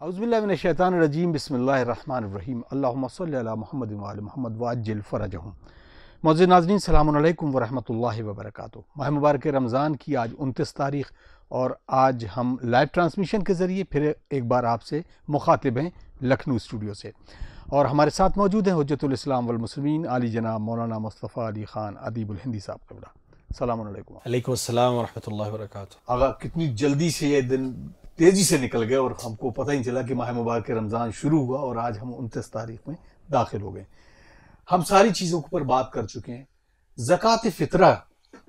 औज़ुबिल्लाहिमिनश्शैतानिर्रजीम बिस्मिल्लाहिर्रहमानिर्रहीम अल्लाहुम्मा सल्लि अला मुहम्मद व आलि मुहम्मद वअज्जिल फ़रजहुम। मुअज़्ज़िज़ नाज़रीन, अस्सलामु अलैकुम व रहमतुल्लाहि व बरकातुहू। माह मुबारक रमज़ान की आज 29 तारीख़ और आज हम लाइव ट्रांसमिशन के ज़रिए फिर एक बार आपसे मुखातिब हैं लखनऊ स्टूडियो से, और हमारे साथ मौजूद हैं हुज्जतुल इस्लाम वल मुस्लिमीन आली जनाब मौलाना मुस्तफ़ा अली ख़ान अदीबुल हिंदी साहब क़िबला। अस्सलामु अलैकुम। अलैकुम अस्सलाम व रहमतुल्लाहि व बरकातुहू। आगा कितनी जल्दी से ये दिन तेजी से निकल गए और हमको पता ही चला कि माह मुबारक रमज़ान शुरू हुआ और आज हम 29 तारीख में दाखिल हो गए। हम सारी चीज़ों के ऊपर बात कर चुके हैं। ज़कात फ़ितरा,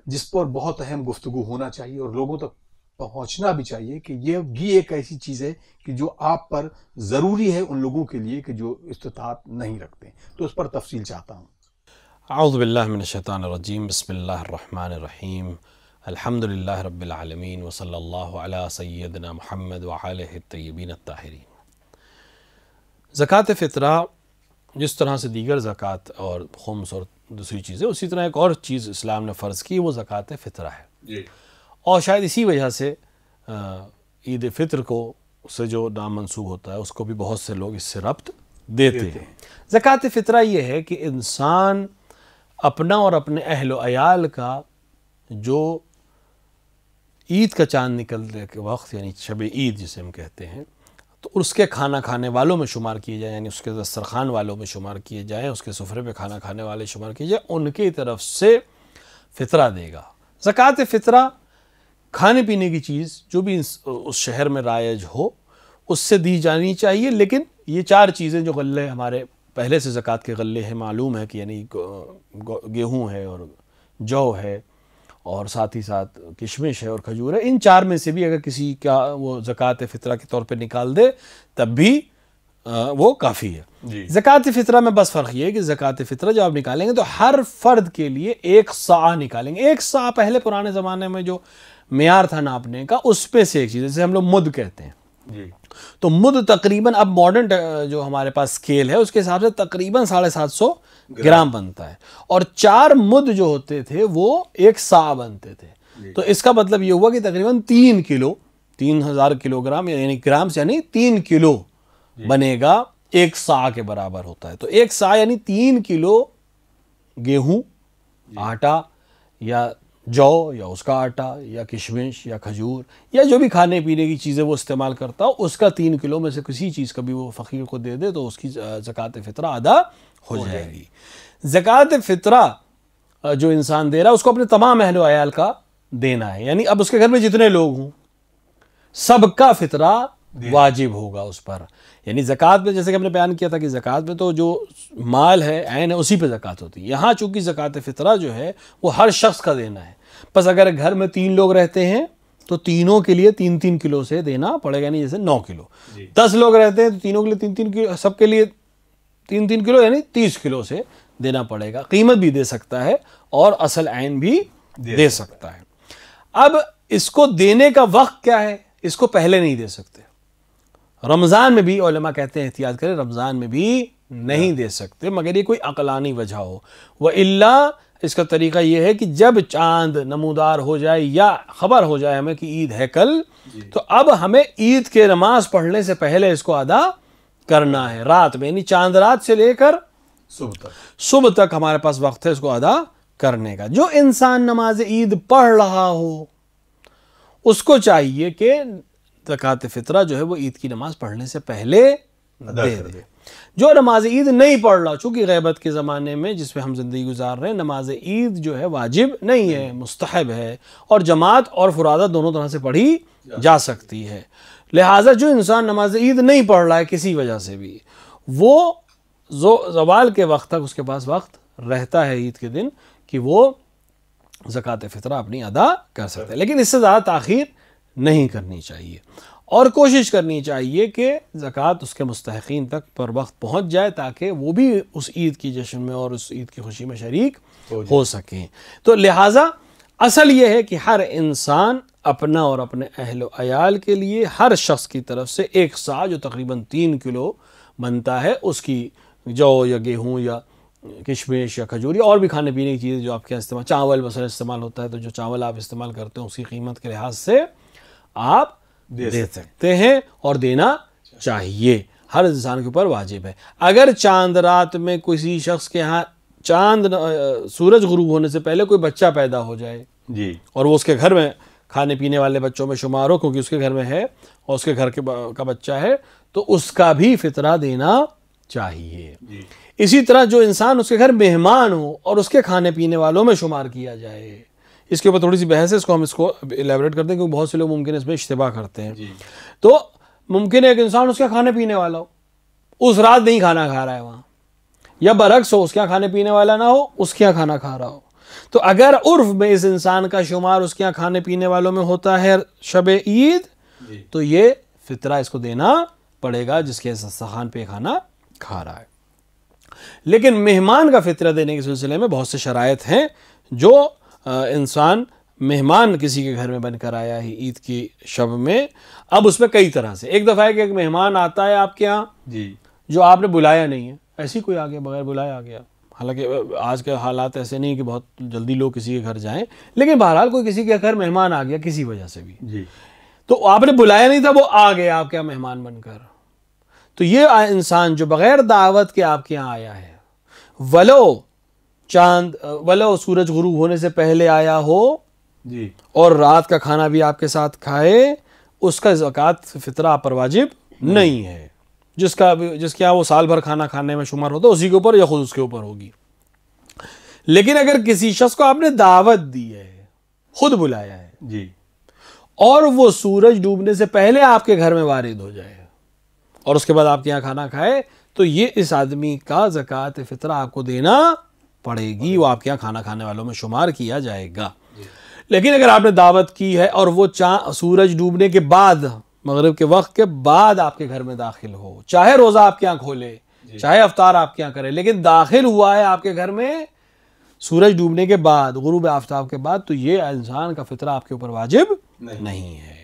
जिस पर बहुत अहम गुफ्तगू होना चाहिए और लोगों तक पहुंचना भी चाहिए कि ये भी एक ऐसी चीज़ है कि जो आप पर ज़रूरी है उन लोगों के लिए कि जो इस्तिताअत नहीं रखते, तो उस पर तफसील चाहता हूँ। औज़ु बिल्लाहि मिनश शैतानिर रजीम, बिस्मिल्लाहिर रहमानिर रहीम, अल्हम्दुलिल्लाहि रब्बिल आलमीन व सल्लल्लाहु अला सय्यिदिना मुहम्मद व आलिहि तय्यबीन अत्ताहिरीन। ज़कात फ़ितरा जिस तरह से दीगर ज़कात और खुम्स और दूसरी चीज़ें, उसी तरह एक और चीज़ इस्लाम ने फ़र्ज़ की, वो ज़कात फ़ितरा है जी। और शायद इसी वजह से ईद फ़ितर को से जो नाम मंसूब होता है उसको भी बहुत से लोग इससे रब्त देते हैं। ज़कात फ़ितरा ये है कि इंसान अपना और अपने अहल व अयाल का जो ईद का चाँद निकलने के वक्त, यानी शब ईद जिसे हम कहते हैं, तो उसके खाना खाने वालों में शुमार किए जाए, यानी उसके दस्तरखान वालों में शुमार किए जाएँ, उसके सुफरे पे खाना खाने वाले शुमार किए जाए, उनकी तरफ से फ़ितरा देगा। ज़कात फ़ितरा खाने पीने की चीज़ जो भी उस शहर में राइज हो उससे दी जानी चाहिए। लेकिन ये चार चीज़ें जो गल्ले हमारे पहले से ज़कात के गल्ले हैं, मालूम है कि यानी गेहूँ है और जौ है और साथ ही साथ किशमिश है और खजूर है, इन चार में से भी अगर किसी का वो ज़कात फ़ितरा के तौर पे निकाल दे तब भी वो काफ़ी है। ज़कात फ़ितरा में बस फ़र्क ये है कि ज़कात फ़ितरा जब आप निकालेंगे तो हर फ़र्द के लिए एक सा निकालेंगे। एक सा पहले पुराने ज़माने में जो मेयार था नापने का, उस पे से एक चीज़, जैसे हम लोग मुद कहते हैं जी। तो मुद तकरीबन, अब मॉडर्न जो हमारे पास स्केल है उसके हिसाब से तकरीबन 750 ग्राम बनता है, और 4 मुद जो होते थे वो एक सा बनते थे। तो इसका मतलब ये हुआ कि तकरीबन 3 किलो, 3000 किलोग्राम यानी ग्राम से यानी 3 किलो बनेगा, एक सा के बराबर होता है। तो एक सा यानी 3 किलो गेहूं, आटा या जौ या उसका आटा या किशमिश या खजूर या जो भी खाने पीने की चीज़ें वो इस्तेमाल करता हो, उसका 3 किलो में से किसी चीज़ का भी वो फ़कीर को दे दे तो उसकी ज़कात फ़ितरा अदा हो जाएगी। ज़कात फ़ितरा जो इंसान दे रहा है उसको अपने तमाम अहल व अयाल का देना है, यानी अब उसके घर में जितने लोग हों सबका फ़ितरा वाजिब होगा उस पर। यानी ज़कात में जैसे कि हमने बयान किया था कि ज़कात में तो जो माल है, ऐन है, उसी पे ज़कात होती है। यहाँ चूँकि ज़कात फ़ितरा जो है वो हर शख्स का देना है। बस अगर घर में 3 लोग रहते हैं तो तीनों के लिए 3-3 किलो से देना पड़ेगा, नहीं जैसे 9 किलो। 10 लोग रहते हैं तो तीनों के लिए 3-3 किलो, सबके लिए 3-3 किलो यानी 30 किलो से देना पड़ेगा। कीमत भी दे सकता है और असल ऐन भी दे सकता है। अब इसको देने का वक्त क्या है, इसको पहले नहीं दे सकते। रमज़ान में भी उलमा कहते हैं एहतियात करें, रमज़ान में भी नहीं दे सकते मगर ये कोई अक़लानी वजह हो। व इल्ला इसका तरीका ये है कि जब चांद नमूदार हो जाए या ख़बर हो जाए हमें कि ईद है कल, तो अब हमें ईद के नमाज पढ़ने से पहले इसको अदा करना है। रात में, यानी चांद रात से लेकर सुबह तक हमारे पास वक्त है इसको अदा करने का। जो इंसान नमाज ईद पढ़ रहा हो उसको चाहिए कि ज़कात फ़ितरा जो है वो ईद की नमाज पढ़ने से पहले दे दे। जो नमाज ईद नहीं पढ़ रहा, चूँकि ग़ैबत के ज़माने में जिसमें हम ज़िंदगी गुजार रहे हैं, नमाज ईद जो है वाजिब नहीं है, मुस्तहब है, और जमात और फुरादा दोनों तरह से पढ़ी जा सकती है। लिहाजा जो इंसान नमाज ईद नहीं पढ़ रहा है किसी वजह से भी, वो ज़वाल के वक्त तक उसके पास वक्त रहता है ईद के दिन कि वो ज़कात फ़ितरा अपनी अदा कर सकता है। लेकिन इससे ज़्यादा ताख़ीर नहीं करनी चाहिए और कोशिश करनी चाहिए कि ज़कात उसके मुस्तहिक़ीन तक पर वक्त पहुँच जाए ताकि वो भी उस ईद की जश्न में और उस ईद की खुशी में शरीक हो सकें। तो लिहाजा असल ये है कि हर इंसान अपना और अपने अहल व अयाल के लिए हर शख्स की तरफ से एक सा, जो तकरीबन 3 किलो बनता है, उसकी जौ या गेहूँ या किशमिश या खजूर या और भी खाने पीने की चीज़ें जो आपके इस्तेमाल, चावल मसला इस्तेमाल होता है, तो जो चावल आप इस्तेमाल करते हैं उसकी कीमत के लिहाज से आप दे सकते हैं और देना चाहिए, हर इंसान के ऊपर वाजिब है। अगर चांद रात में किसी शख्स के यहाँ सूरज गुरूब होने से पहले कोई बच्चा पैदा हो जाए जी, और वो उसके घर में खाने पीने वाले बच्चों में शुमार हो, क्योंकि उसके घर में है और उसके घर का बच्चा है, तो उसका भी फितरा देना चाहिए। इसी तरह जो इंसान उसके घर मेहमान हो और उसके खाने पीने वालों में शुमार किया जाए, इसके ऊपर थोड़ी सी बहस है, इसको इलेबोरेट करते हैं, क्योंकि बहुत से लोग मुमकिन इसमें इश्तिबाह करते हैं। तो मुमकिन है एक इंसान उसका खाने पीने वाला हो, उस रात नहीं खाना खा रहा है वहाँ, या बरक्स हो, उसके यहाँ खाने पीने वाला ना हो, उसके यहाँ खाना खा रहा हो, तो अगर उर्फ में इस इंसान का शुमार उसके यहाँ खाने पीने वालों में होता है शब ईद, तो ये फितरा इसको देना पड़ेगा जिसके दस्तरखान पे खाना खा रहा है। लेकिन मेहमान का फितरा देने के सिलसिले में बहुत से शराइत हैं। जो इंसान मेहमान किसी के घर में बनकर आया है ईद की शब में, अब उसमें कई तरह से, एक दफ़ा है कि एक मेहमान आता है आपके यहाँ जी, जो आपने बुलाया नहीं है, ऐसे ही कोई आ गया, बगैर बुलाया आ गया। हालांकि आज के हालात ऐसे नहीं कि बहुत जल्दी लोग किसी के घर जाएं, लेकिन बहरहाल कोई किसी के घर मेहमान आ गया किसी वजह से भी जी, तो आपने बुलाया नहीं था, वो आ गया आपके यहाँ मेहमान बनकर, तो ये इंसान जो बगैर दावत के आपके यहाँ आया है, वलो सूरज गुरूब होने से पहले आया हो जी, और रात का खाना भी आपके साथ खाए, उसका ज़कात फितरा आप पर वाजिब नहीं है। जिसके यहाँ वो साल भर खाना खाने में शुमार होता है, उसी के ऊपर या खुद उसके ऊपर होगी। लेकिन अगर किसी शख्स को आपने दावत दी है, खुद बुलाया है जी, और वो सूरज डूबने से पहले आपके घर में वारिद हो जाए और उसके बाद आपके यहाँ खाना खाए, तो ये इस आदमी का ज़कात फितरा आपको देना पड़ेगी, वो आपके यहाँ खाना खाने वालों में शुमार किया जाएगा। लेकिन अगर आपने दावत की है और वो सूरज डूबने के बाद, मगरिब के वक्त के बाद आपके घर में दाखिल हो, चाहे रोज़ा आपके यहाँ खोले, चाहे अफ्तार आपके यहाँ करे, लेकिन दाखिल हुआ है आपके घर में सूरज डूबने के बाद, गुरूब आफ्ताब के बाद, तो ये इंसान का फितरा आपके ऊपर वाजिब नहीं है।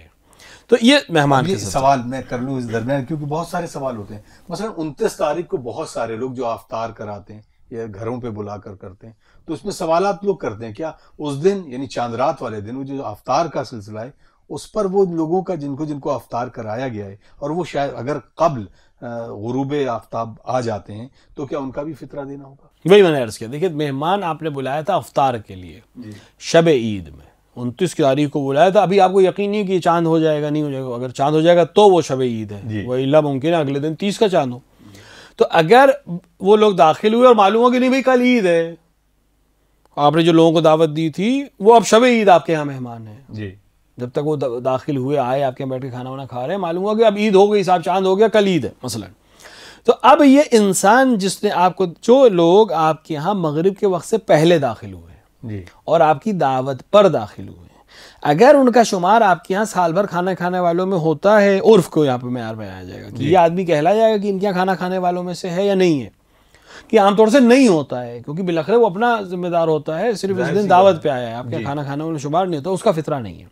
तो ये मेहमान के सवाल मैं कर लूँ इस दरमियान, क्योंकि बहुत सारे सवाल होते हैं। मसलन 29 तारीख को बहुत सारे लोग जो अफ्तार कराते हैं या घरों पे बुला कर करते हैं, तो उसमें सवालात लोग करते हैं, क्या उस दिन यानी चांद रात वाले दिन वो जो अफ्तार का सिलसिला है, उस पर वो लोगों का जिनको अफ्तार कराया गया है और वो शायद अगर कब्ल गुरूब आफ्ताब आ जाते हैं, तो क्या उनका भी फितरा देना होगा? वही मैंने अर्ज किया। देखिए, मेहमान आपने बुलाया था अफ्तार के लिए शब ईद में, 29 तारीख को बुलाया था, अभी आपको यकीन नहीं कि चांद हो जाएगा नहीं हो जाएगा, अगर चांद हो जाएगा तो वो शब ईद है, वही इल्ला मुमकिन है अगले दिन 30 का चांद हो। तो अगर वो लोग दाखिल हुए और मालूम हो कि नहीं भाई कल ईद है, आपने जो लोगों को दावत दी थी वो अब शब ईद आपके यहाँ मेहमान है जी, जब तक वो दाखिल हुए आए आपके यहाँ बैठ के खाना वाना खा रहे हैं, मालूम हुआ कि अब ईद हो गई साहब, चांद हो गया, कल ईद है मसलन, तो अब ये इंसान जिसने आपको, जो लोग आपके यहाँ मगरिब के वक्त से पहले दाखिल हुए जी और आपकी दावत पर दाखिल हुए, अगर उनका शुमार आपके यहाँ साल भर खाना खाने वालों में होता है, उर्फ को यहाँ पे मैयार में आया जाएगा कि ये आदमी कहलाया जाएगा कि इनके यहाँ खाना खाने वालों में से है या नहीं है, कि आमतौर से नहीं होता है, क्योंकि बिलखरे वो अपना जिम्मेदार होता है, सिर्फ इस दिन दावत पे आया है, आपके खाना खाने वालों में शुमार नहीं होता, उसका फितरा नहीं है।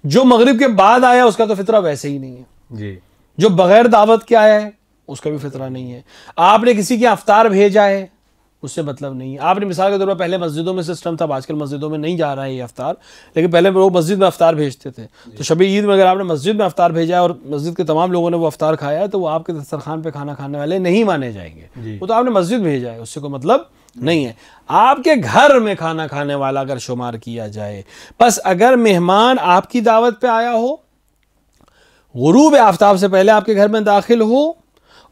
जो मगरिब के बाद आया उसका तो फितरा वैसे ही नहीं है जी, जो बगैर दावत के आया है उसका भी फितरा नहीं है। आपने किसी के अफ्तार भेजा है उससे मतलब नहीं है। आपने मिसाल के तौर पर पहले मस्जिदों में सिस्टम था, आजकल मस्जिदों में नहीं जा रहा है ये अफ्तार, लेकिन पहले लोग मस्जिद में अफ्तार भेजते थे, तो शब ईद में अगर आपने मस्जिद में अफ्तार भेजा है और मस्जिद के तमाम लोगों ने वो अफ्तार खाया है, तो वो आपके दस्तरखान पे खाना खाने वाले नहीं माने जाएंगे, वो तो आपने मस्जिद भेजा है, उससे कोई मतलब नहीं है। आपके घर में खाना खाने वाला अगर शुमार किया जाए, बस अगर मेहमान आपकी दावत पे आया हो, गुरूब आफ्ताब से पहले आपके घर में दाखिल हो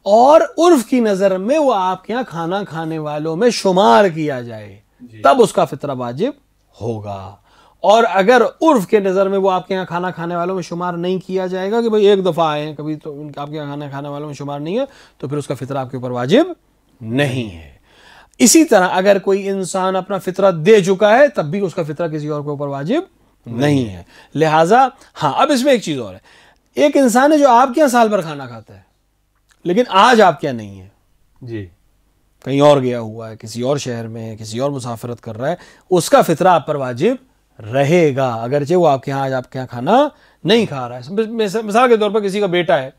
और उर्फ की नजर में वो आपके यहाँ खाना खाने वालों में शुमार किया जाए, तब उसका फितरा वाजिब होगा। और अगर उर्फ के नज़र में वो आपके यहाँ खाना खाने वालों में शुमार नहीं किया जाएगा कि भाई एक दफ़ा आए हैं कभी, तो आपके यहाँ खाना खाने वालों में शुमार नहीं है, तो फिर उसका फितरा आपके ऊपर वाजिब नहीं है। इसी तरह अगर कोई इंसान अपना फितरा दे चुका है, तब भी उसका फितरा किसी और के ऊपर वाजिब नहीं है। लिहाजा हाँ, अब इसमें एक चीज़ और है, एक इंसान है जो आपके यहाँ साल भर खाना खाता है, लेकिन आज आपके यहाँ नहीं है जी, कहीं और गया हुआ है, किसी और शहर में है, किसी और मुसाफरत कर रहा है, उसका फितरा आप पर वाजिब रहेगा, अगरचे वो आपके यहाँ आज आपके यहाँ खाना नहीं खा रहा है। मिसाल के तौर पर किसी का बेटा है,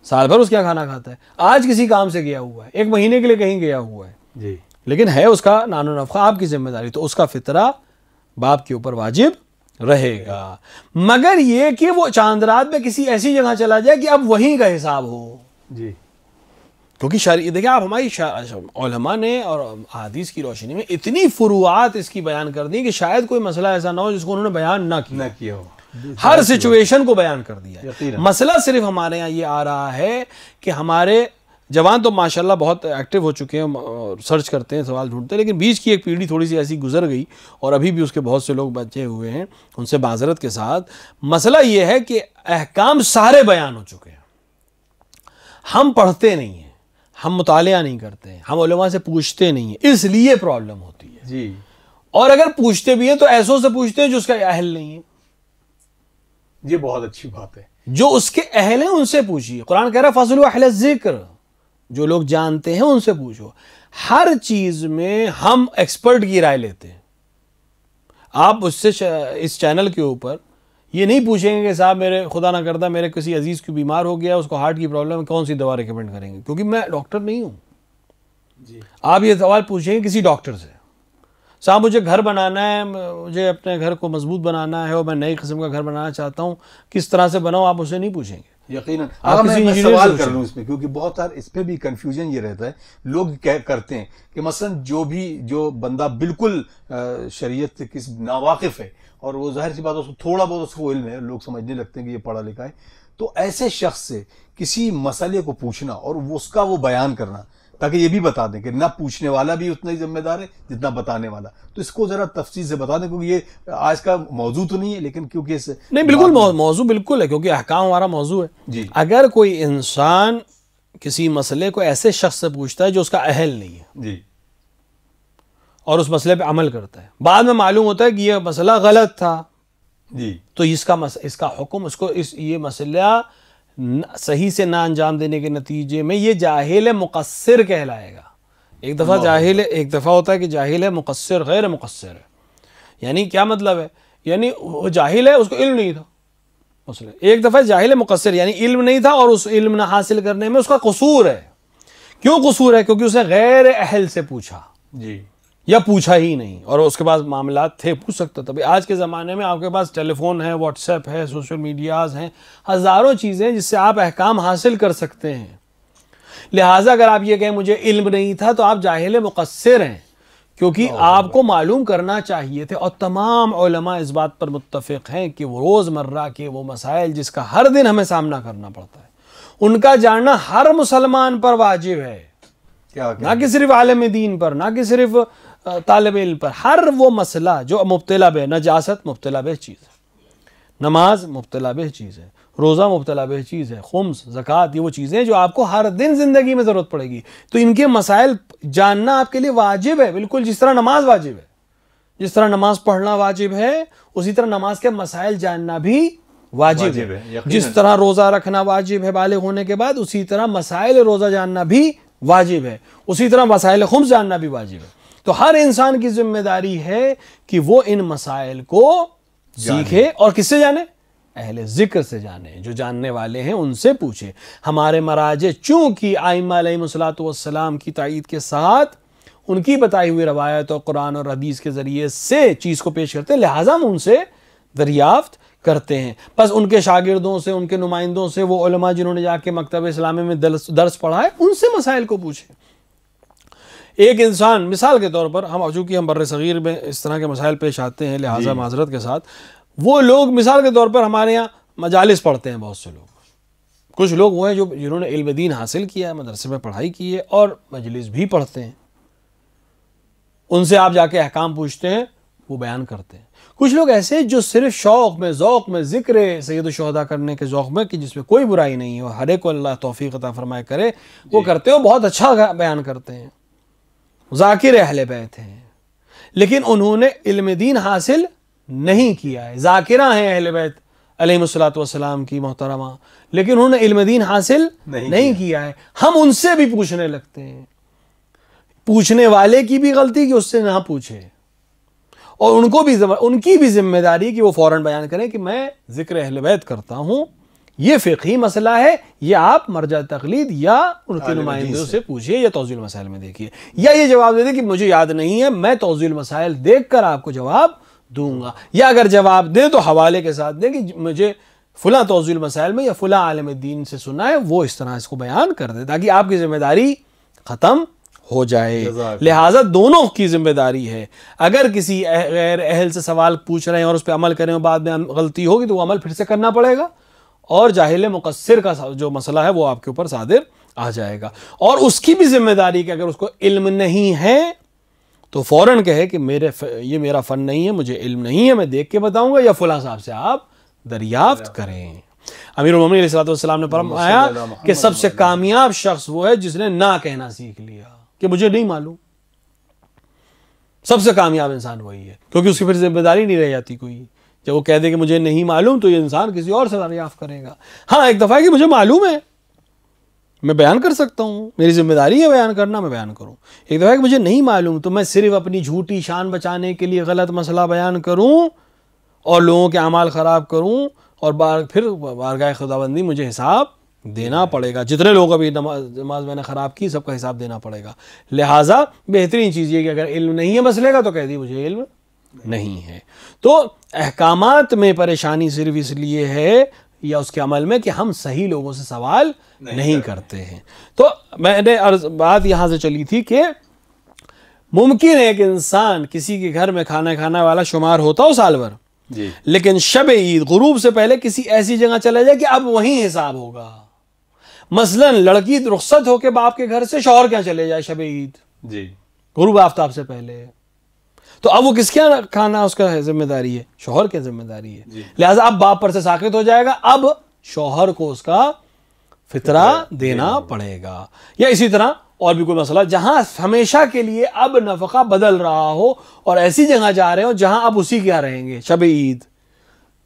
साल भर उसके यहाँ खाना खाता है, आज किसी काम से गया हुआ है, 1 महीने के लिए कहीं गया हुआ है जी, लेकिन है उसका नानो नफ़ा आपकी जिम्मेदारी, तो उसका फितरा बाप के ऊपर वाजिब रहेगा। मगर ये कि वो चांद रात में किसी ऐसी जगह चला जाए कि अब वहीं का हिसाब हो, जी। क्योंकि देखिए आप हमारी उलमा ने और हदीस की रोशनी में इतनी फुरुआत इसकी बयान कर दी कि शायद कोई मसला ऐसा ना हो जिसको उन्होंने बयान ना किया हो। हर सिचुएशन को बयान कर दिया। मसला सिर्फ हमारे यहाँ ये आ रहा है कि हमारे जवान तो माशाल्लाह बहुत एक्टिव हो चुके हैं, सर्च करते हैं, सवाल ढूंढते हैं, लेकिन बीच की एक पीढ़ी थोड़ी सी ऐसी गुजर गई और अभी भी उसके बहुत से लोग बचे हुए हैं, उनसे माजरत के साथ। मसला ये है कि अहकाम सारे बयान हो चुके हैं, हम पढ़ते नहीं हैं, हम मुतालिया नहीं करते हैं, हम उलमा से पूछते नहीं हैं, इसलिए प्रॉब्लम होती है जी। और अगर पूछते भी हैं तो ऐसों से पूछते हैं जो उसका अहल नहीं है। ये बहुत अच्छी बात है। जो उसके अहल हैं उनसे पूछिए। कुरान कह रहा है फज़लु अहल ज़िक्र, जो लोग जानते हैं उनसे पूछो। हर चीज में हम एक्सपर्ट की राय लेते हैं। आप उससे इस चैनल के ऊपर ये नहीं पूछेंगे कि साहब मेरे खुदा ना करदा मेरे किसी अजीज की बीमार हो गया, उसको हार्ट की प्रॉब्लम है, कौन सी दवा रिकमेंड करेंगे, क्योंकि मैं डॉक्टर नहीं हूं जी। आप ये सवाल पूछेंगे किसी डॉक्टर से, साहब मुझे घर बनाना है, मुझे अपने घर को मजबूत बनाना है और मैं नई किस्म का घर बनाना चाहता हूं, किस तरह से बनाऊं, आप उसे नहीं पूछेंगे। यकीनन। मैं सवाल कर लूं इसमें, क्योंकि बहुत सारे इस पे भी कंफ्यूजन ये रहता है, लोग करते हैं कि मसलन जो बंदा बिल्कुल शरीयत से किस नावाकिफ है और वो जाहिर सी बात है उसको थोड़ा बहुत उसको इल्म है, लोग समझने लगते हैं कि ये पढ़ा लिखा है, तो ऐसे शख्स से किसी मसले को पूछना और उसका वो बयान करना, ताकि ये भी बता दें कि ना पूछने वाला भी उतना ही जिम्मेदार है जितना बताने वाला। तो इसको जरा तफसील से बता दें, क्योंकि ये आज का मौजू तो नहीं है, लेकिन क्योंकि इस नहीं बिल्कुल मौजू बिल्कुल है, क्योंकि अहकाम हमारा मौजू है जी। अगर कोई इंसान किसी मसले को ऐसे शख्स से पूछता है जो उसका अहल नहीं है जी और उस मसले पे अमल करता है, बाद में मालूम होता है कि यह मसला गलत था जी, तो इसका हुक्म ये मसला सही से ना अंजाम देने के नतीजे में ये जाहिल मुक़स्सिर कहलाएगा। एक दफ़ा होता है कि जाहिल मुक़स्सिर गैर मुक़स्सिर है। यानी क्या मतलब है, यानी वो जाहिल है, उसको इल्म नहीं था मसले। एक दफ़ा जाहिल मुक़स्सिर यानी इल्म नहीं था और उस इल्म ना हासिल करने में उसका कसूर है। क्यों कसूर है? क्योंकि उसने गैर अहल से पूछा जी, या पूछा ही नहीं और उसके पास मामलात थे, पूछ सकता था। भाई आज के ज़माने में आपके पास टेलीफोन है, व्हाट्सएप है, सोशल मीडियाज़ हैं, हज़ारों चीज़ें जिससे आप अहकाम हासिल कर सकते हैं। लिहाजा अगर आप ये कहें मुझे इल्म नहीं था तो आप जाहिल मुक़स्सिर हैं, क्योंकि आपको मालूम करना चाहिए थे। और तमाम उलमा इस बात पर मुत्तफ़िक़ हैं कि वो रोज़मर्रा के वो मसाइल जिसका हर दिन हमें सामना करना पड़ता है, उनका जानना हर मुसलमान पर वाजिब है। ना कि सिर्फ आलिम दीन पर, ना कि सिर्फ तालिब इल्म पर। हर वो मसला जो मुब्तला बे नजासत मुब्तला बे चीज़ है, नमाज मुब्तला बे चीज़ है, रोज़ा मुब्तला बे चीज़ है, खुम्स ज़कात, ये वो चीज़ें जो आपको हर दिन ज़िंदगी में ज़रूरत पड़ेगी। तो इनके मसाइल जानना आपके लिए वाजिब है, बिल्कुल जिस तरह नमाज वाजिब है। जिस तरह नमाज पढ़ना वाजिब है उसी तरह नमाज के मसाइल जानना भी वाजिब है। जिस तरह रोज़ा रखना वाजिब है बालिग होने के बाद, उसी तरह मसाइल रोज़ा जानना भी वाजिब है, उसी तरह मसाइल खुम्स जानना भी वाजिब है। तो हर इंसान की जिम्मेदारी है कि वो इन मसाइल को सीखे और किससे जाने? अहले ज़िक्र से जाने, जो जानने वाले हैं उनसे पूछे। हमारे मराजे चूंकि आइम्मा अलैहिमुस्सलातु वस्सलाम की तायीद के साथ उनकी बताई हुई रवायत और कुरान और हदीस के ज़रिए से चीज़ को पेश करते हैं, लिहाजा हम उनसे दरियाफ्त करते हैं। बस उनके शागिर्दों से, उनके नुमाइंदों से, वो उलमा जिन्होंने जाके मकतब इस्लामी में दर्स पढ़ा है, उनसे मसाइल को पूछें। एक इंसान मिसाल के तौर पर, हम चूँकि हम बर्र सगीर में इस तरह के मसाइल पेश आते हैं, लिहाजा माजरत के साथ, वो लोग मिसाल के तौर पर हमारे यहाँ मजालिस पढ़ते हैं बहुत से लोग। कुछ लोग वो हैं जिन्होंने इल्म दीन हासिल किया है, मदरसे में पढ़ाई की है और मजलिस भी पढ़ते हैं। उनसे आप जाके अहकाम पूछते हैं, वो बयान करते हैं। कुछ लोग ऐसे जो सिर्फ शौक़ में, ज़ौक़ में, ज़िक्र सैयद शुहदा करने के ज़ौक़ में, कि जिसमें कोई बुराई नहीं है, हर एक को अल्लाह तौफ़ीक़ अता फ़रमाए करे, वो करते हो, बहुत अच्छा बयान करते हैं, ज़ाकिर अहले बैत हैं, लेकिन उन्होंने इल्म दीन हासिल नहीं किया है। ज़ाकिरा हैं अहले बैत अलैहिमुस्सलातु वस्सलाम की मोहतरमा, लेकिन उन्होंने इल्म दीन हासिल नहीं किया है। हम उनसे भी पूछने लगते हैं, पूछने वाले की भी गलती कि उससे ना पूछे, और उनकी भी जिम्मेदारी कि वो फौरन बयान करें कि मैं ज़िक्र अहले बैत करता हूँ, ये फ़िक़ही मसला है, ये आप मरजा तक़लीद या उनके नुमाइंदों से पूछिए या तौज़ील मसाइल में देखिए, या ये जवाब दे दें कि मुझे याद नहीं है, मैं तौज़ील मसाइल देख कर आपको जवाब दूंगा। या अगर जवाब दे तो हवाले के साथ दें कि मुझे फुला तौज़ील मसाइल में या फुला आलिम दीन से सुना है, वो इस तरह इसको बयान कर दे ताकि आपकी जिम्मेदारी ख़त्म हो जाए। लिहाजा दोनों की जिम्मेदारी है। अगर किसी गैर अहल से सवाल पूछ रहे हैं और उस पर अमल करें और बाद में गलती होगी तो वो अमल फिर से करना पड़ेगा, और जाहिल मुक़स्सिर का जो मसला है वो आपके ऊपर सादिर आ जाएगा। और उसकी भी जिम्मेदारी कि अगर उसको इल्म नहीं है तो फ़ौरन कहे कि ये मेरा फ़न नहीं है, मुझे इल्म नहीं है, मैं देख के बताऊंगा, या फुला साहब से आप दरियाफ्त करें। अमीरुल मोमिनीन अलैहिस्सलाम ने फरमाया कि सबसे कामयाब शख्स वो है जिसने ना कहना सीख लिया कि मुझे नहीं मालूम। सबसे कामयाब इंसान वही है, क्योंकि उसकी फिर जिम्मेदारी नहीं रह जाती कोई। जब वो कह दे कि मुझे नहीं मालूम तो ये इंसान किसी और से दरियाफ्त करेगा। हाँ, एक दफ़ा कि मुझे मालूम है, मैं बयान कर सकता हूँ, मेरी जिम्मेदारी है बयान करना, मैं बयान करूँ। एक दफ़ा कि मुझे नहीं मालूम तो मैं सिर्फ अपनी झूठी शान बचाने के लिए गलत मसला बयान करूँ और लोगों के अमाल ख़राब करूँ, और फिर बारगाह खुदाबंदी मुझे हिसाब देना पड़ेगा। जितने लोग अभी नमाज मैंने ख़राब की सबका हिसाब देना पड़ेगा। लिहाजा बेहतरीन चीज़ ये कि अगर इल्म नहीं है मसले का तो कह दी मुझे इल्म नहीं है। तो अहकामात में परेशानी सिर्फ इसलिए है या उसके अमल में कि हम सही लोगों से सवाल नहीं करते हैं। तो मैंने बात यहाँ से चली थी कि मुमकिन है कि इंसान किसी के घर में खाना खाने वाला शुमार होता हो साल भर, लेकिन शब ईद गुरूब से पहले किसी ऐसी जगह चला जाए कि अब वहीं हिसाब होगा। मसलन लड़की रुखसत होके बाप के घर से शौहर क्या चले जाए शब ईद जी गुरूब आफ्ताब से पहले, तो अब वो किसके यहाँ खाना उसका जिम्मेदारी है, शौहर की जिम्मेदारी है। लिहाजा अब बाप पर से साकित हो जाएगा, अब शौहर को उसका फितरा देना पड़ेगा। या इसी तरह और भी कोई मसला जहां हमेशा के लिए अब नफका बदल रहा हो और ऐसी जगह जा रहे हो जहां अब उसी के यहाँ रहेंगे, शब ईद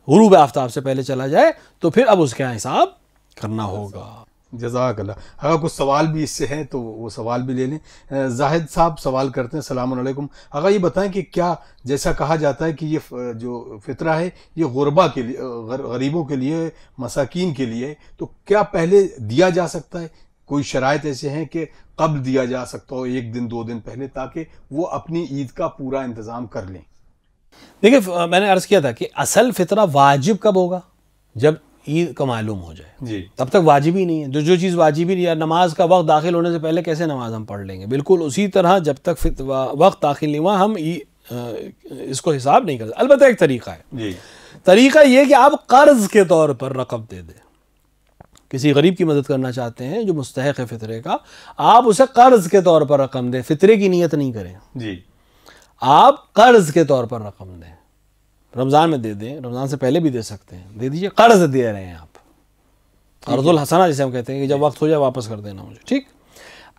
गुरूब आफ्ताब से पहले चला जाए तो फिर अब उसके यहाँ हिसाब करना होगा। जज़ाकल्लाह। अगर कुछ सवाल भी इससे हैं तो वो सवाल भी ले लें। जाहिद साहब सवाल करते हैं, सलाम अलैकुम। अगर ये बताएं कि क्या जैसा कहा जाता है कि ये जो फितरा है ये गुरबा के लिए, गरीबों के लिए, मसाकीन के लिए, तो क्या पहले दिया जा सकता है? कोई शराइत ऐसे हैं कि कब दिया जा सकता हो, 1 दिन 2 दिन पहले, ताकि वो अपनी ईद का पूरा इंतज़ाम कर लें? देखिए, मैंने अर्ज़ किया था कि असल फितरा वाजिब कब होगा, जब ईद का मालूम हो जाए जी। तब तक वाजिब ही नहीं है। जो चीज़ वाजिब ही नहीं है, नमाज का वक्त दाखिल होने से पहले कैसे नमाज हम पढ़ लेंगे, बिल्कुल उसी तरह जब तक वक्त दाखिल नहीं हुआ हम इसको हिसाब नहीं करते। अलबत्ता एक तरीका है जी। तरीका ये कि आप कर्ज के तौर पर रकम दे दें। किसी गरीब की मदद करना चाहते हैं जो मुस्तहिक है फितरे का, आप उसे कर्ज के तौर पर रकम दें, फितरे की नीयत नहीं करें जी। आप कर्ज के तौर पर रकम दें, रमज़ान में दे दें, रमज़ान से पहले भी दे सकते हैं, दे दीजिए, कर्ज दे रहे हैं आप, कर्जुल हसना जिसे हम कहते हैं कि जब वक्त हो जाए वापस कर देना मुझे, ठीक।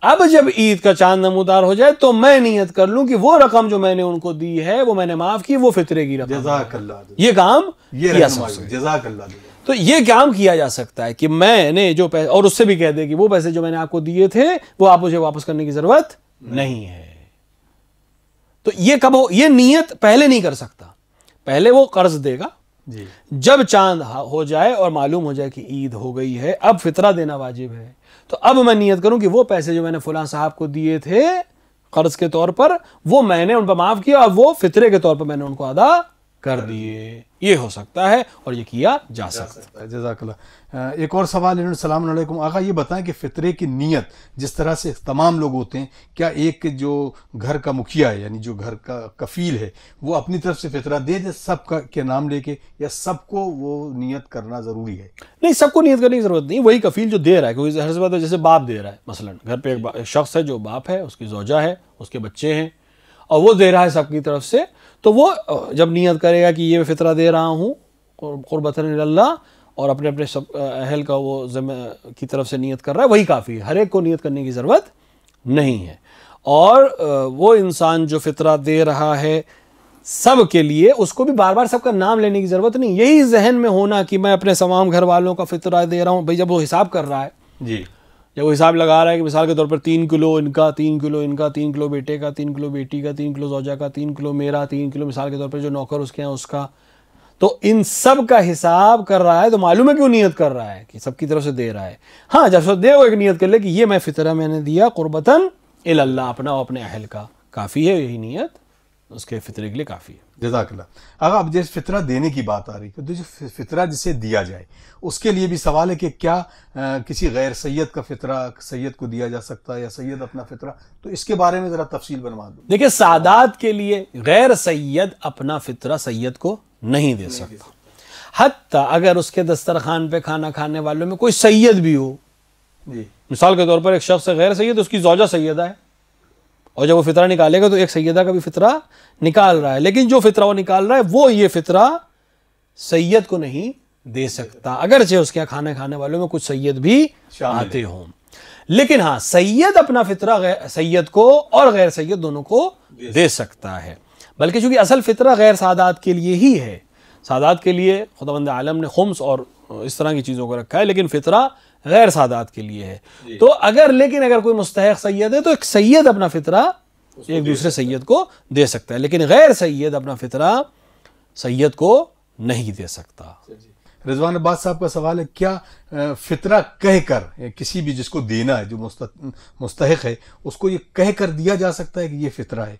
अब जब ईद का चांद नमूदार हो जाए तो मैं नियत कर लूं कि वो रकम जो मैंने उनको दी है, वो मैंने माफ की, वो फितरे की रकम, ये काम किया जा सकता है। तो ये काम किया जा सकता है कि मैंने जो पैसे, और उससे भी कह दे कि वो पैसे जो मैंने आपको दिए थे वो आप मुझे वापस करने की जरूरत नहीं है। तो ये कब हो, ये नियत पहले नहीं कर सकता, पहले वो कर्ज देगा जी। जब चांद हो जाए और मालूम हो जाए कि ईद हो गई है, अब फितरा देना वाजिब है, तो अब मैं नियत करूं कि वो पैसे जो मैंने फलां साहब को दिए थे कर्ज के तौर पर, वो मैंने उन पर माफ किया और वो फितरे के तौर पर मैंने उनको अदा कर दिए। ये हो सकता है और ये किया जा सकता है। जज़ाकल्लाह। एक और सवाल, अस्सलाम वालेकुम। आगा ये बताएं कि फितरे की नियत जिस तरह से तमाम लोग होते हैं, क्या एक जो घर का मुखिया है यानी जो घर का कफील है वो अपनी तरफ से फितरा दे दे सबका के नाम लेके, या सबको वो नियत करना ज़रूरी है? नहीं, सबको नियत करने की ज़रूरत नहीं, वही कफील जो दे रहा है। क्योंकि हर बात है, जैसे बाप दे रहा है, मसलन घर पे एक शख्स है जो बाप है, उसकी ज़ौजा है, उसके बच्चे हैं, और वो दे रहा है सबकी तरफ से, तो वो जब नियत करेगा कि ये फितरा दे रहा हूँ क़ुर्बतन इल्लल्लाह, और अपने अपने सब अहल का वो की तरफ से नियत कर रहा है, वही काफ़ी है, हर एक को नियत करने की ज़रूरत नहीं है। और वो इंसान जो फितरा दे रहा है सब के लिए, उसको भी बार बार सबका नाम लेने की ज़रूरत नहीं। यही जहन में होना कि मैं अपने तमाम घर वालों का फितरा दे रहा हूँ। भाई जब वो हिसाब कर रहा है जी, जब वो हिसाब लगा रहा है कि मिसाल के तौर पर 3 किलो इनका, 3 किलो इनका, 3 किलो बेटे का, 3 किलो बेटी का, 3 किलो ज़ौजा का, 3 किलो मेरा, 3 किलो मिसाल के तौर पर जो नौकर उसके यहाँ उसका, तो इन सब का हिसाब कर रहा है, तो मालूम है क्यों नियत कर रहा है कि सबकी तरफ से दे रहा है। हाँ, जब सब दे वो एक नियत कर ले कि ये मैं फितरा मैंने दिया क़ुर्बतन इल्लल्लाह, अपना और अपने अहल का, काफ़ी है यही नियत उसके फितरे के लिए काफ़ी है। जज़ाकल्लाह। अगर अब जैसे फितरा देने की बात आ रही है तो जो फितरा जिसे दिया जाए उसके लिए भी सवाल है कि क्या किसी गैर सैयद का फितरा सैयद को दिया जा सकता है या सैयद अपना फितरा, तो इसके बारे में ज़रा तफसील बनवा दो। देखिए, सादात के लिए गैर सैयद अपना फितरा सैयद को नहीं दे सकता, हत्ता अगर उसके दस्तरखान पे खाना खाने वालों में कोई सैयद भी हो। मिसाल के तौर पर एक शख्स गैर सैयद, उसकी ज़ौजा सैयदा है, और जब वो फितरा निकालेगा तो एक सैयदा का भी फितरा निकाल रहा है, लेकिन जो फितरा वो निकाल रहा है वो ये फितरा सैयद को नहीं दे सकता, अगरचे उसके यहाँ खाने खाने वालों में कुछ सैयद भी आते हों। लेकिन हाँ, सैयद अपना फितरा सैयद को और गैर सैयद दोनों को दे सकता है, बल्कि चूंकि असल फितरा गैर सादात के लिए ही है। सादात के लिए खुदावंद आलम ने खुम्स और इस तरह की चीज़ों को रखा है, लेकिन फितरा गैर सादात के लिए है। तो अगर कोई मुस्तहक सैयद है तो एक सैयद अपना फितरा एक दूसरे सैयद को दे सकता है, लेकिन गैर सैयद अपना फितरा सैयद को नहीं दे सकता। रिजवान अब्बास साहब का सवाल है, क्या फितरा कहकर किसी भी जिसको देना है जो मुस्तहक है उसको ये कहकर दिया जा सकता है कि ये फितरा है?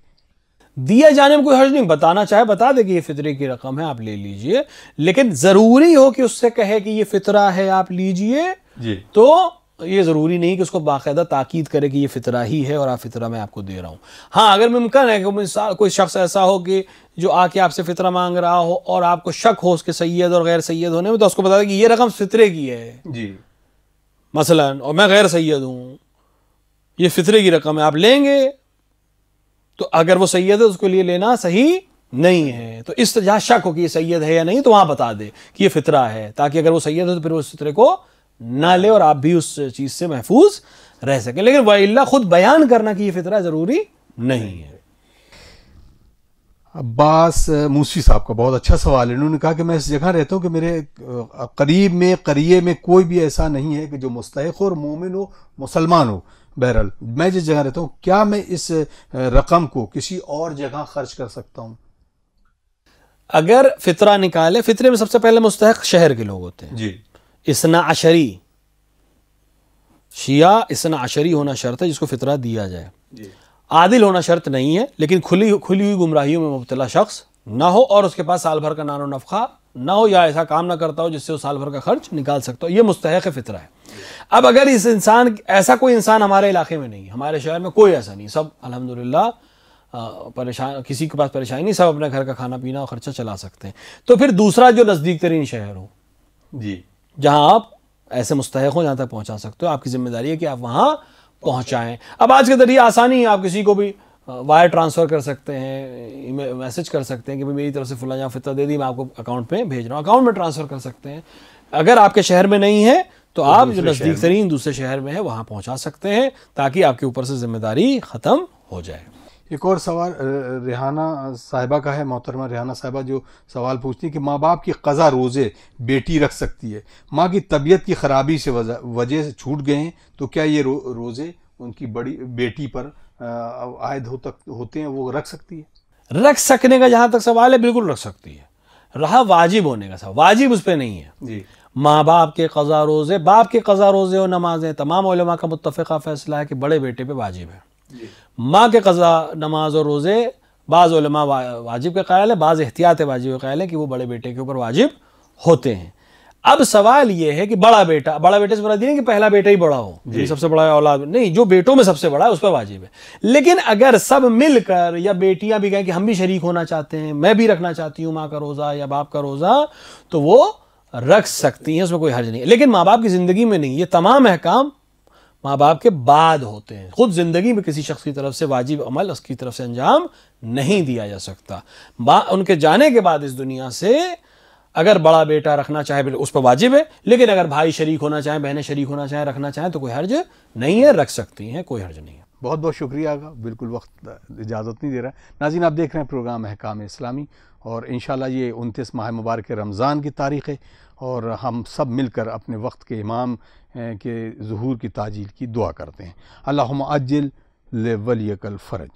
दिया जाने में कोई हर्ज नहीं, बताना चाहे बता दे कि ये फितरे की रकम है, आप ले लीजिए, लेकिन जरूरी हो कि उससे कहे कि ये फितरा है आप लीजिए तो ये जरूरी नहीं कि उसको बाकायदा ताकीद करे कि ये फितरा ही है और आप फितरा मैं आपको दे रहा हूँ। हाँ, अगर मुमकिन है कि कोई शख्स ऐसा हो कि जो आके आपसे फितरा मांग रहा हो और आपको शक हो उसके सैयद और गैर सैयद होने में, तो उसको बता दें कि ये रकम फितरे की है जी मसलन, और मैं गैर सैयद हूँ, ये फितरे की रकम है, आप लेंगे। तो अगर वो सैयद है उसके लिए लेना सही नहीं है, तो इस जहाँ शक हो कि ये सैयद है या नहीं तो वहां बता दे कि ये फितरा है, ताकि अगर वो सैयद है तो फिर उस फितरे को ना ले और आप भी उस चीज से महफूज रह सके। लेकिन वइल्ला खुद बयान करना कि ये फितरा जरूरी नहीं है। अब्बास मूसी साहब का बहुत अच्छा सवाल है। उन्होंने कहा कि मैं इस जगह रहता हूँ कि मेरे करीब में करिए में कोई भी ऐसा नहीं है कि जो मुस्तहिक हो और मोमिन हो, मुसलमान हो। बहरहाल मैं जिस जगह रहता हूँ, क्या मैं इस रकम को किसी और जगह खर्च कर सकता हूँ? अगर फितरा निकाले, फितरे में सबसे पहले मुस्तहिक शहर के लोग होते हैं जी। इसना अशरी, शिया इसना अशरी होना शर्त है जिसको फितरा दिया जाए जी। आदिल होना शर्त नहीं है, लेकिन खुली हुई गुमराहियों में मुब्तला शख्स ना हो और उसके पास साल भर का नानो नफका ना हो या ऐसा काम ना करता हो जिससे वो साल भर का खर्च निकाल सकता हो, ये मुस्तहिक फितरा है। अब अगर इस इंसान, ऐसा कोई इंसान हमारे इलाके में नहीं, हमारे शहर में कोई ऐसा नहीं, सब अल्हम्दुलिल्लाह परेशान, किसी के पास परेशानी नहीं, सब अपने घर का खाना पीना और खर्चा चला सकते हैं, तो फिर दूसरा जो नज़दीक तरीन शहर हो जी, जहां आप ऐसे मुस्तहिक हो, जहां तक पहुंचा सकते हो, आपकी जिम्मेदारी है कि आप वहां पहुंचाएं। अब आज के जरिए आसानी है, आप किसी को भी वायर ट्रांसफ़र कर सकते हैं, मैसेज कर सकते हैं कि भाई मेरी तरफ से फुला जहाँ फितरा दे दी, मैं आपको अकाउंट में भेज रहा हूँ, अकाउंट में ट्रांसफ़र कर सकते हैं। अगर आपके शहर में नहीं है तो आप जो नज़दीक तरीन दूसरे शहर में है वहाँ पहुँचा सकते हैं, ताकि आपके ऊपर से जिम्मेदारी ख़त्म हो जाए। एक और सवाल रेहाना साहिबा का है, मोहतरमा रेहाना साहिबा जो सवाल पूछती है कि माँ बाप की क़ज़ा रोज़े बेटी रख सकती है, माँ की तबीयत की ख़राबी से वजह से छूट गए हैं, तो क्या ये रोज़े उनकी बड़ी बेटी पर आयद होते हैं, वो रख सकती है? रख सकने का जहाँ तक सवाल है, बिल्कुल रख सकती है। रहा वाजिब होने का सवाल, वाजिब उस पर नहीं है जी। माँ बाप के क़ज़ा रोज़े, बाप के क़ज़ा रोज़े और नमाजें, तमाम उलमा का मुत्तफ़िक़ा फ़ैसला है कि बड़े बेटे पे वाजिब है। माँ के क़ज़ा नमाज और रोज़े बाज़ उलमा वाजिब के क़ायल है, बाज़ एहतियात वाजिब के क़ायल है कि वो बड़े बेटे के ऊपर वाजिब होते हैं। अब सवाल ये है कि बड़ा बेटे से मुराद नहीं कि पहला बेटा ही बड़ा हो, सबसे बड़ा औलाद नहीं, जो बेटों में सबसे बड़ा है उस पर वाजिब है। लेकिन अगर सब मिलकर या बेटियां भी कहें कि हम भी शरीक होना चाहते हैं, मैं भी रखना चाहती हूँ माँ का रोज़ा या बाप का रोज़ा, तो वो रख सकती हैं, उसमें कोई हर्ज नहीं है। लेकिन माँ बाप की ज़िंदगी में नहीं, ये तमाम अहकाम माँ बाप के बाद होते हैं। खुद ज़िंदगी में किसी शख्स की तरफ से वाजिब अमल उसकी तरफ से अंजाम नहीं दिया जा सकता। उनके जाने के बाद इस दुनिया से अगर बड़ा बेटा रखना चाहे उस पर वाजिब है, लेकिन अगर भाई शरीक होना चाहे, बहनें शरीक होना चाहें, रखना चाहें तो कोई हर्ज नहीं है, रख सकती हैं, कोई हर्ज नहीं है। बहुत बहुत शुक्रिया आगा, बिल्कुल वक्त इजाज़त नहीं दे रहा है। नाज़रीन, आप देख रहे हैं प्रोग्राम अहकाम इस्लामी और इंशाल्लाह ये 29 माह मुबारक रमज़ान की तारीख़ है और हम सब मिलकर अपने वक्त के इमाम के ज़ुहूर की ताजील की दुआ करते हैं। अल्लाहुम्मा अज्जिल लिवलियकल फ़रज।